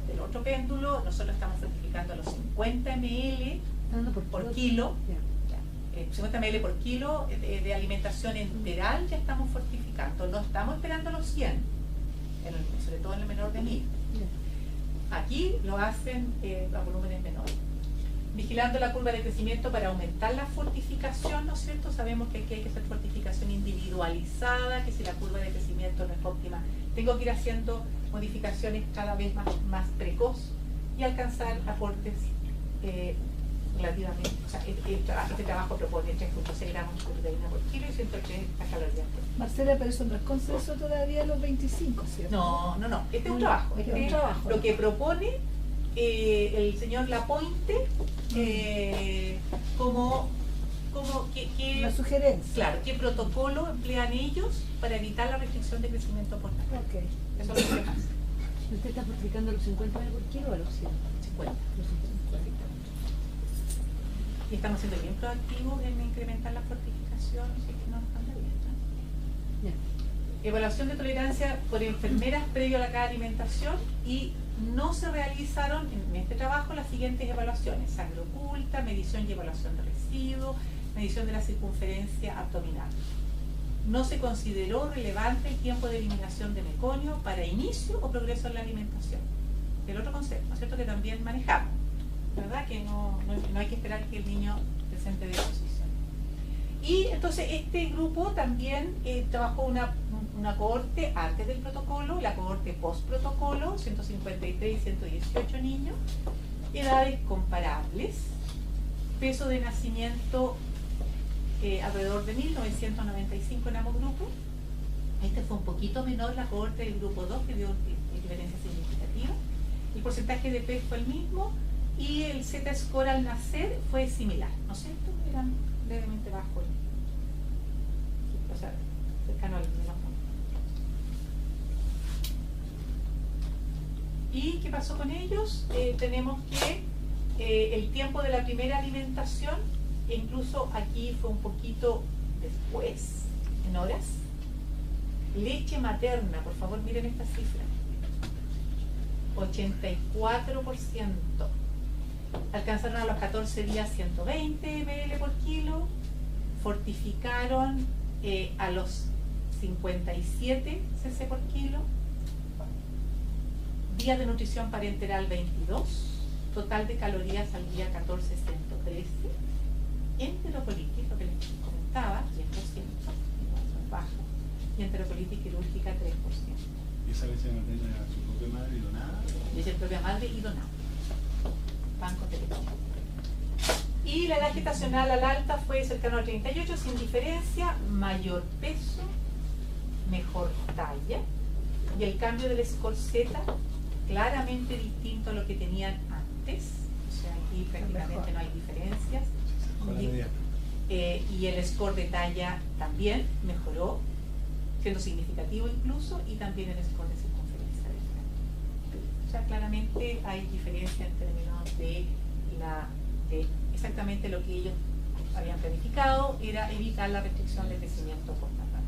del otro péndulo. Nosotros estamos fortificando a los 50 ml por kilo. 50 ml por kilo de alimentación enteral ya estamos fortificando. No estamos esperando los 100, sobre todo en el menor de 1000. Aquí lo hacen a volúmenes menores. Vigilando la curva de crecimiento para aumentar la fortificación, ¿no es cierto? Sabemos que aquí hay que hacer fortificación individualizada, que si la curva de crecimiento no es óptima, tengo que ir haciendo modificaciones cada vez más precoz y alcanzar aportes relativamente, o sea, este trabajo propone 3.6 gramos de proteína por kilo y 103 calorías por kilo. Marcela, pero eso no es consenso todavía los 25, ¿cierto? No, este es un trabajo. Este es un trabajo. Lo que propone el señor Lapointe como que Una sugerencia. claro, qué protocolo emplean ellos para evitar la restricción de crecimiento postnatal. Ok. Eso es lo que pasa. ¿Usted está fortificando los 50 por kilo o a los 100? 50. Los 50. Y estamos siendo bien proactivos en incrementar la fortificación, si es que no nos cambia bien. Ya. Evaluación de tolerancia por enfermeras previo a la cada alimentación, y no se realizaron en este trabajo las siguientes evaluaciones: sangre oculta, medición y evaluación de residuos, medición de la circunferencia abdominal. no se consideró relevante el tiempo de eliminación de meconio para inicio o progreso en la alimentación. El otro concepto, ¿no es cierto?, que también manejamos, ¿verdad? Que no hay que esperar que el niño presente deposición. Y entonces este grupo también trabajó una cohorte antes del protocolo, la cohorte post protocolo, 153 y 118 niños, edades comparables, peso de nacimiento alrededor de 1995 en ambos grupos. Este fue un poquito menor la cohorte del grupo 2, que dio diferencias significativas. El porcentaje de P fue el mismo y el Z-score al nacer fue similar, ¿no es cierto? Eran levemente bajos, o sea, cercano al menos. ¿Y qué pasó con ellos? Tenemos que el tiempo de la primera alimentación, e incluso aquí fue un poquito después, en horas. Leche materna, por favor miren esta cifra. 84%. Alcanzaron a los 14 días 120 ml por kilo. Fortificaron a los 57 cc por kilo. Días de nutrición parenteral 22. Total de calorías al día 14, 113. Enterocolitis, lo que les comentaba, 10%, bajo. Y enterocolitis quirúrgica 3%. ¿Y esa leche materna era su propia madre y donada? Leche de propia madre y donada. Bancos de leche. Y la edad gestacional al alta fue cercano a 38, sin diferencia, mayor peso, mejor talla. Y el cambio del score Z claramente distinto a lo que tenían antes. O sea, aquí prácticamente no hay diferencias. Y el score de talla también mejoró, siendo significativo incluso, y también el score de circunferencia del cráneo. O sea, claramente hay diferencia en términos de exactamente lo que ellos habían planificado, era evitar la restricción de crecimiento postnatal.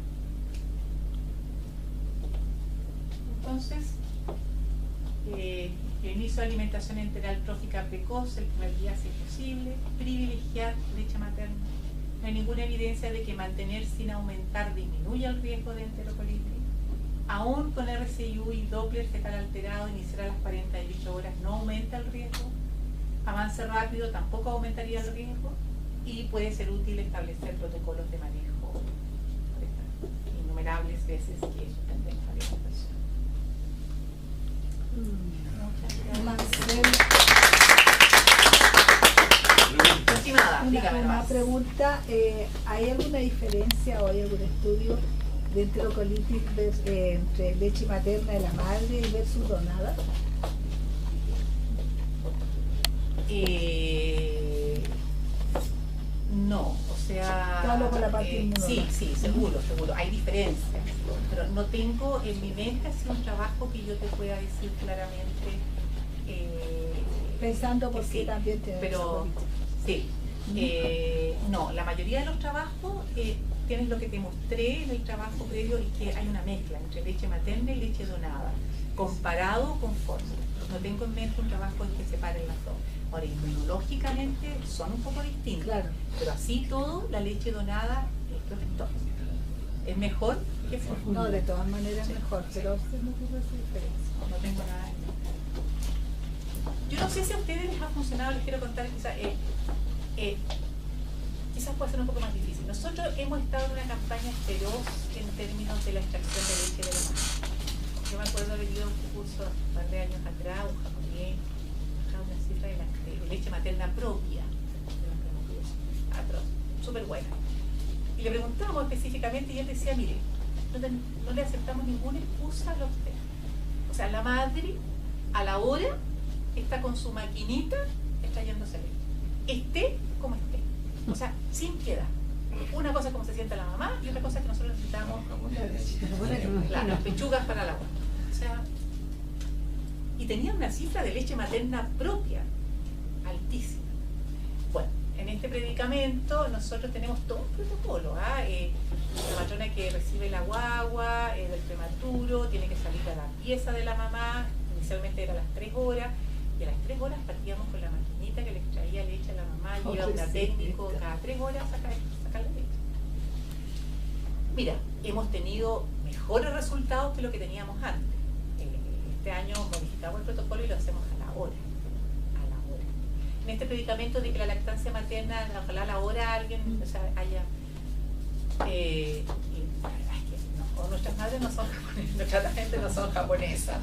Entonces, el inicio de alimentación enteral trófica precoz el primer día si es posible, privilegiar leche materna. No hay ninguna evidencia de que mantener sin aumentar disminuya el riesgo de enterocolitis. Aún con RCIU y Doppler fetal alterado, iniciar a las 48 horas no aumenta el riesgo. Avance rápido tampoco aumentaría el riesgo y puede ser útil establecer protocolos de manejo innumerables veces que suspendemos la alimentación. Una pregunta, ¿hay alguna diferencia o hay algún estudio de enterocolitis entre leche materna de la madre versus donada? No, o sea... Hablo con la parte sí, seguro, hay diferencias, pero no tengo en mi mente así un trabajo que yo te pueda decir claramente... pensando por qué sí, también te... pero sí, no, la mayoría de los trabajos tienes lo que te mostré en el trabajo previo, y que hay una mezcla entre leche materna y leche donada, comparado con fórmula. No tengo en mente un trabajo en que separen las dos. Ahora, inmunológicamente son un poco distintos, claro, pero así todo, la leche donada es mejor que fórmula. No, de todas maneras es mejor, pero usted no tiene esa diferencia. No tengo nada en mente. Yo no sé si a ustedes les ha funcionado, les quiero contar, quizás puede ser un poco más difícil. Nosotros hemos estado en una campaña feroz en términos de la extracción de leche de la madre. Yo me acuerdo haber ido a un curso un par de años atrás, buscamos una cifra de leche materna propia, súper buena. Y le preguntamos específicamente y él decía, mire, no le aceptamos ninguna excusa a los test. O sea, la madre a la hora está con su maquinita extrayéndose leche. Esté como esté. O sea, sin piedad. Una cosa es cómo se sienta la mamá y otra cosa es que nosotros necesitamos las pechugas para la guagua. O sea, y tenía una cifra de leche materna propia altísima. Bueno, en este predicamento nosotros tenemos todo un protocolo. La matrona que recibe la guagua del prematuro tiene que salir a la pieza de la mamá. Inicialmente era a las 3 horas, y a las 3 horas partíamos con la maquinita que le extraía leche a la mamá, y iba un técnico cada 3 horas a sacar la leche. Mira, hemos tenido mejores resultados que lo que teníamos antes. Este año modificamos el protocolo y lo hacemos a la hora. A la hora. En este predicamento de que la lactancia materna, ojalá a la hora alguien, o sea, haya... y la verdad es que no, nuestras madres no son japonesas, nuestras gente no son japonesas.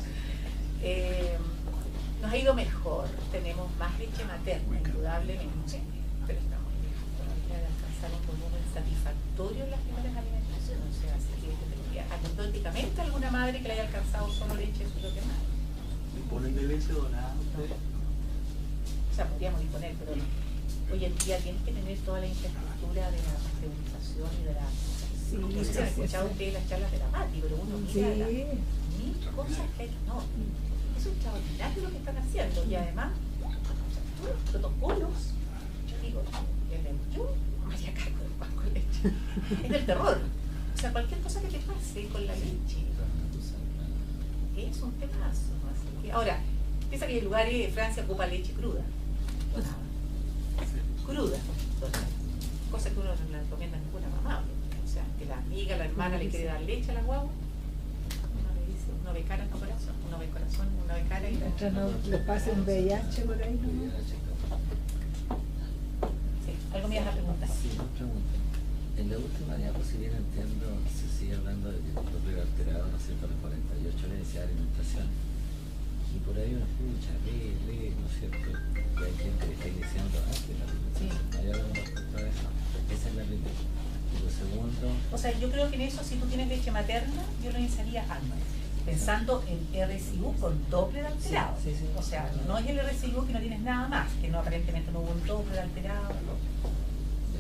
Nos ha ido mejor, tenemos más leche materna, indudablemente, pero estamos lejos todavía de alcanzar un volumen satisfactorio en las primeras alimentaciones. O sea, así que anecdóticamente alguna madre que le haya alcanzado solo leche de su propia madre. ¿Disponen de leche donada? O sea, podríamos disponer, pero hoy en día tienes que tener toda la infraestructura de la pasteurización y de la... Sí, no sé si han escuchado ustedes las charlas de la Mati, pero uno mira Sí. las mil cosas que hay. No, es extraordinario lo que están haciendo y además, o sea, todos los protocolos, yo digo, yo no me haría cargo del pan con leche. Es del terror. O sea, cualquier cosa que te pase con la leche es un temazo. Así que, ahora, piensa que en lugares de Francia ocupa leche cruda. Cruda. Cosa que uno no le recomienda a ninguna mamá. O sea, que la amiga, la hermana le quiere dar leche a la guagua. Uno le dice, uno ve cara, no corazón. Uno ve corazón, uno ve cara y Mientras no le pase un VIH por ahí, ¿no? Sí, algo me ibas a preguntar. Sí, una pregunta. En la última diapositiva entiendo, se sigue hablando de que el doble alterado, ¿no es cierto?, las 48 leyes de alimentación. Y por ahí uno escucha, lee, ¿no es cierto?, que hay gente que está iniciando antes la alimentación. Sí. Hay algo respecto a eso. Esa es la primera. Y lo segundo, O sea, yo creo que en eso, si tú tienes leche materna, yo lo iniciaría antes, pensando en RSIU con doble de alterado. Sí, sí, sí. O sea, no es el RSIU que no tienes nada más, que no aparentemente no hubo un doble de alterado.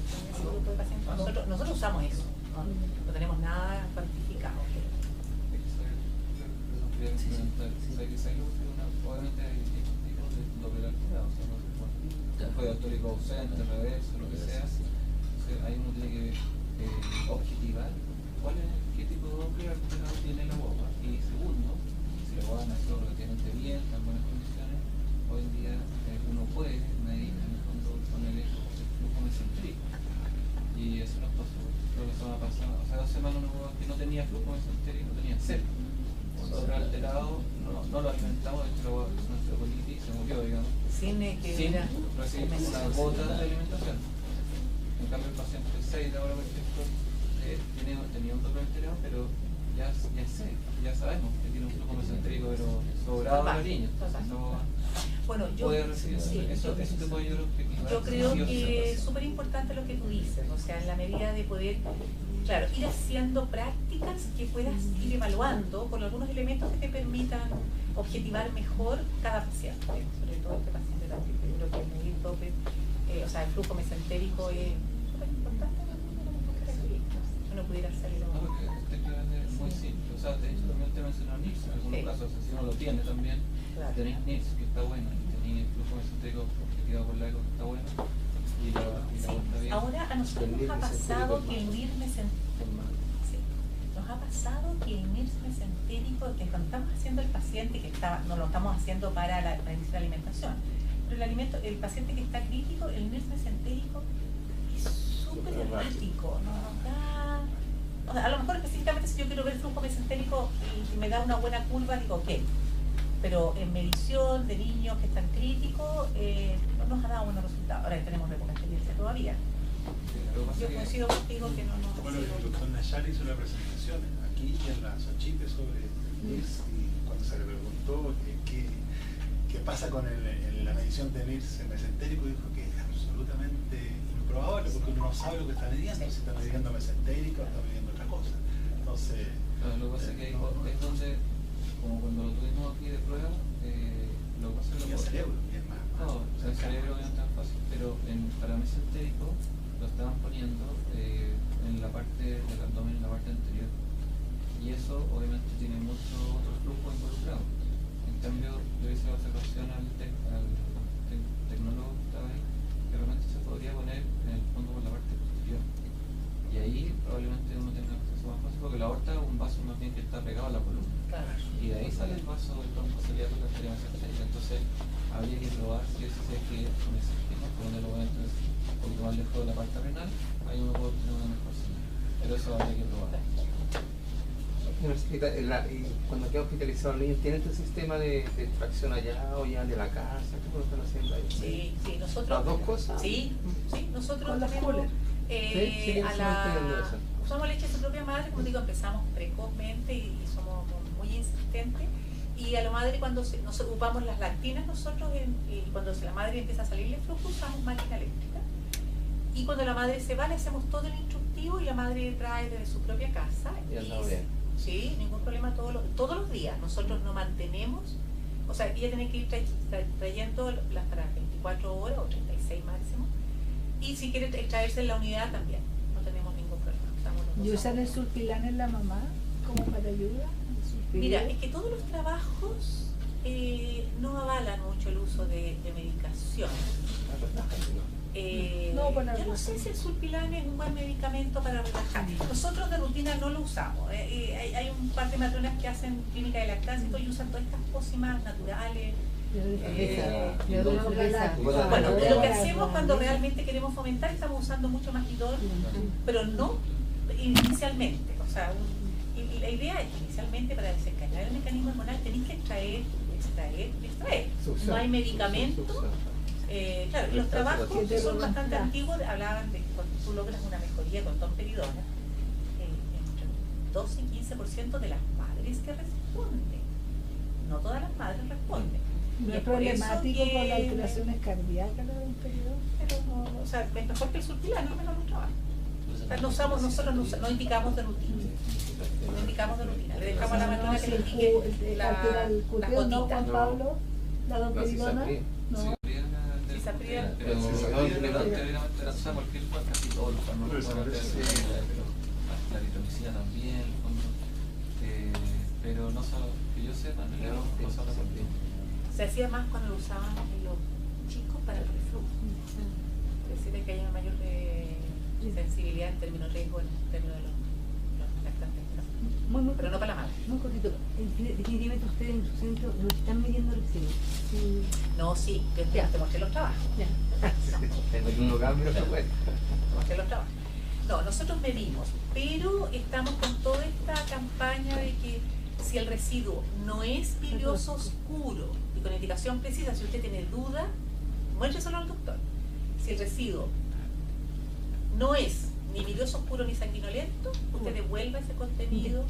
Ese grupo de pacientes. Nosotros usamos eso, no tenemos nada cuantificado. Obviamente hay distintos tipos de doble alterado, o sea, no se puede autórico ausente, reverso, lo que sea. Entonces, ahí uno tiene que objetivar qué tipo de doble alterado tiene la guagua. Y segundo, si la guagua nació relativamente bien, está en buenas condiciones, hoy en día uno puede medir en el fondo con el flujo mesentérico. Y eso nos pasó, creo que la semana pasada, o sea, 2 semanas una guagua que no tenía flujo mesentérico, no tenía cero. Nosotros alterado, no lo alimentamos, de hecho la guagua hizo nuestra colitis y se murió, digamos, Sin que sin hubiera recibir una gota de alimentación. En cambio el paciente 6 de ahora, por ejemplo, tenía un doble alterado, pero ya sé, ya sabemos que tiene un flujo mesentérico, pero sobrado de la niña. Bueno, yo, puede recibir sí, eso te puede ayudar a objetivar. yo creo sí o sí que es lo súper importante lo que tú dices, o sea, en la medida de poder, claro, ir haciendo prácticas que puedas ir evaluando con algunos elementos que te permitan objetivar mejor cada paciente, sobre todo este paciente también. Yo creo que el medir tope, o sea, el flujo mesentérico es súper importante en algunas características. Si uno pudiera hacerlo. No, porque este plan es muy simple. O sea, de hecho también te mencionó NIRS en algunos Sí. casos. Si uno lo tiene también, Claro. tenéis NIRS que está bueno, y tenéis el flujo mesentérico objetivado por la eco que está bueno, y la Sí. está bien. Ahora a nosotros nos ha pasado que el NIR sí. Nos ha pasado que el NIRS mesentérico, que cuando estamos haciendo el paciente que está, no lo estamos haciendo para iniciar la alimentación, pero el paciente que está crítico, el NIRS mesentérico es súper errático, no nos da. O sea, a lo mejor específicamente si yo quiero ver el flujo mesentérico y me da una buena curva, digo ok. Pero en medición de niños que están críticos, no nos ha dado buenos resultados. Ahora tenemos poca experiencia todavía. Sí, lo que pasa Yo es que- coincido contigo que no nos ha Bueno, el sido. doctor Nayar hizo una presentación aquí en la Xochitl sobre NIRS y cuando se le preguntó qué pasa con la medición de NIRS en mesentérico, dijo que es absolutamente improbable porque uno no sabe lo que está midiendo, si está midiendo mesentérico o está midiendo otra cosa. Entonces, Lo que pasa es que es donde, como cuando lo tuvimos aquí de prueba, lo que pasa es y que el cerebro, y es más. No, o sea, el cerebro no es tan fácil, pero para mesentérico lo estaban poniendo en la parte del abdomen, en la parte anterior. Y eso obviamente tiene mucho otro flujo involucrado. En cambio, yo hice la observación al tecnólogo que estaba ahí, que realmente se podría poner en el fondo por la parte posterior. Y ahí probablemente uno tenga acceso más fácil, porque la aorta es un vaso más bien que está pegado a la columna. Claro. Y de ahí sale el vaso del tronco ciliaco que estaría mesentérico. Entonces, habría que probar si ese es que con ese esquema, ponerlo entonces un poquito más lejos de la parte renal, ahí uno puede tener una mejor señal. Pero eso hay que probar. Y cuando queda hospitalizado el niño, ¿tienen este sistema de extracción allá o ya de la casa? ¿Cómo lo están haciendo ahí? Sí, nosotros. ¿Las dos cosas? Sí, nosotros Con los tenemos coolers. usamos leche de su propia madre, como digo, empezamos precozmente y somos muy insistentes. Y a la madre cuando nos ocupamos las lactinas nosotros, cuando la madre empieza a salirle flujo, usamos máquina eléctrica. Y cuando la madre se va, le hacemos todo el instructivo y la madre trae desde su propia casa. Y andado bien. Sí, ningún problema todos los días. Nosotros no mantenemos, o sea, ella tiene que ir trayendo las para 24 horas o 36 máximo. Y si quiere traerse en la unidad también, no tenemos ningún problema. ¿Y usan el sulpilán en la mamá como para ayuda? Mira, es que todos los trabajos no avalan mucho el uso de medicación. Yo no sé si el sulpilán es un buen medicamento para relajar. Nosotros de rutina no lo usamos. Hay un par de matronas que hacen clínica de lactancia y usan todas estas pócimas naturales. Bueno, lo que hacemos cuando realmente queremos fomentar, estamos usando mucho más Magidol, pero no inicialmente. O sea, y la idea es que inicialmente para desencadenar el mecanismo hormonal tenéis que extraer. No hay medicamentos. Claro, los trabajos que son bastante antiguos hablaban de que cuando tú logras una mejoría con domperidona, entre 12 y 15% de las madres que responden. No todas las madres responden. ¿No Y es por problemático eso que- con las alteraciones cardíacas la domperidona? Pero no, o sea, es mejor que el sulpilán, no menos los trabajos. O sea, nosotros no indicamos de rutina. No indicamos de rutina. Le dejamos a la matrona que le indique la ¿no, gotita. Juan Pablo? ¿La domperidona? No. Cisapría. Pero teóricamente la usamos cualquier casi todos los fármacos, la eritromicina también, en el fondo. Pero no solo, que yo sepa, no se habla por ti. Se hacía más cuando lo usaban en los chicos para el reflujo. Es decir, que hay una mayor sensibilidad en términos de riesgo, en términos de los lactantes. Muy Pero no para la madre. Muy cortito. Definitivamente ustedes en su centro no están midiendo residuos. Sí. No, sí, te mostré los trabajos. Ya. En un cambio se puede. Te mostré los trabajos. No, nosotros medimos, pero estamos con toda esta campaña de que si el residuo no es vidrioso oscuro y con indicación precisa, si usted tiene duda, muéstreselo al doctor. Si el residuo no es ni vidrioso oscuro ni sanguinolento, usted devuelva ese contenido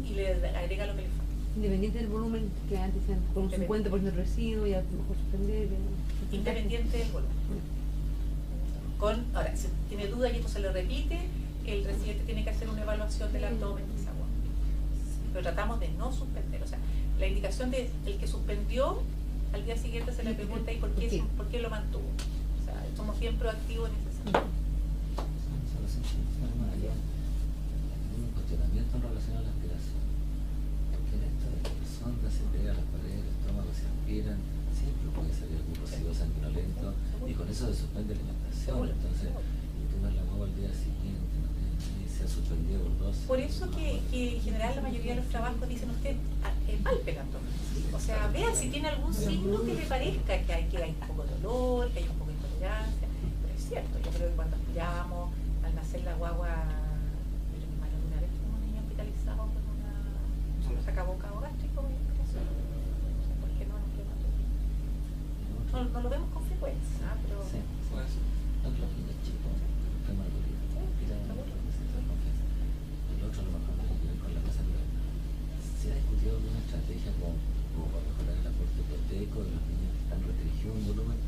y le agrega lo que le falta. Independiente del volumen, que antes decían con un 50% de residuo, ya mejor suspender. Independiente del volumen. Ahora, si tiene duda y esto se lo repite, el residente tiene que hacer una evaluación del abdomen y esa agua. Pero tratamos de no suspender. O sea, la indicación de el que suspendió, al día siguiente se le pregunta ¿y por qué lo mantuvo? O sea, somos bien proactivos en ese sentido. Solo sencillo, un cuestionamiento en relación a la aspiración. Porque en esto de que las sondas se pegan a las paredes, el estómago se aspiran, siempre puede salir algún residuo sanguinolento y con eso se suspende la alimentación. Entonces, tú vas la guagua al día siguiente, no tiene, se ha suspendido por 12. Por eso que en general la mayoría de los trabajos dicen usted palpe el abdomen. O sea, vea si tiene algún signo que le parezca que hay un poco de dolor, que hay un poco de intolerancia. Pero es cierto, yo creo que cuando aspirábamos al nacer la guagua, una vez un niño hospitalizado con un sacaboca gástrico, ¿por qué no nos quedamos? No lo vemos con frecuencia, pero... Sí, Fue eso. los niños chicos, hematoría, el otro a lo mejor tiene que ver con la masa negra. Se ha discutido alguna estrategia como para mejorar el aporte proteico de los niños que están restringidos en volumen,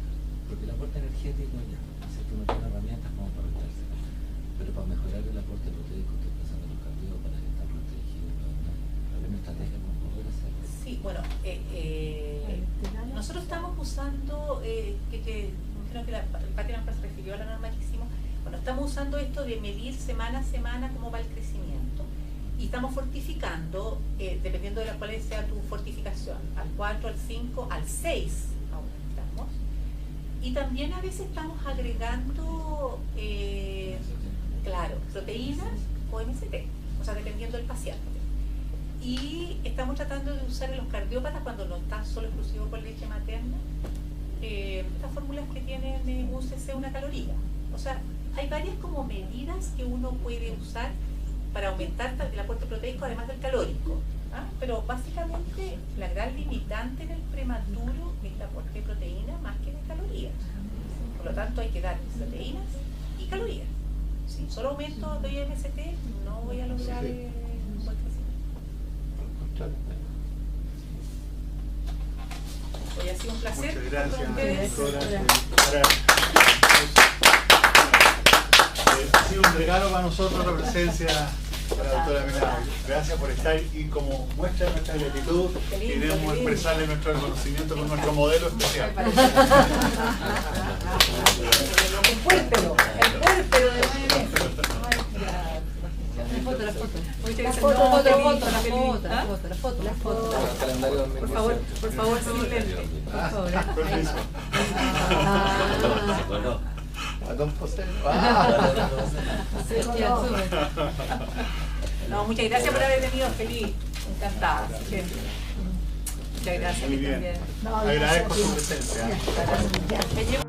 porque el aporte energético ya, ¿cierto? No tiene herramientas como para retarse. Pero para mejorar el aporte proteico, estoy pensando en los cardiópatas que están restringidos, ¿alguna estrategia como poder hacerlo? Sí, bueno, nosotros estamos usando, creo que el Pati Lampa se refirió a la norma que hicimos, bueno, estamos usando esto de medir semana a semana cómo va el crecimiento y estamos fortificando, dependiendo de cuál sea tu fortificación, al 4, al 5, al 6 aumentamos y también a veces estamos agregando, proteínas o MCT, o sea, dependiendo del paciente. Y estamos tratando de usar en los cardiópatas cuando no está solo exclusivo con leche materna, estas fórmulas que tienen un cc, una caloría. O sea, hay varias como medidas que uno puede usar para aumentar el aporte proteico además del calórico. ¿Ah? Pero básicamente la gran limitante en el prematuro es el aporte de proteína más que de calorías. Por lo tanto hay que dar proteínas y calorías. Si solo aumento de IMST no voy a lograr un buen crecimiento. Hoy ha sido un placer. Muchas gracias, con ustedes. doctora. Ha sido un regalo para nosotros la presencia de la doctora Milagro. Gracias por estar y como muestra de nuestra gratitud queremos expresarle nuestro reconocimiento con nuestro modelo especial. El puérpero de 9 meses. La foto. Muchas foto, gracias. La foto. Por favor, sin lente. Permiso. Se coló. A don José. No, muchas gracias por haber venido, feliz. Encantada. Muchas gracias. Muy bien. También. No, Agradezco gracias a su ti. presencia. Ya. Me llevo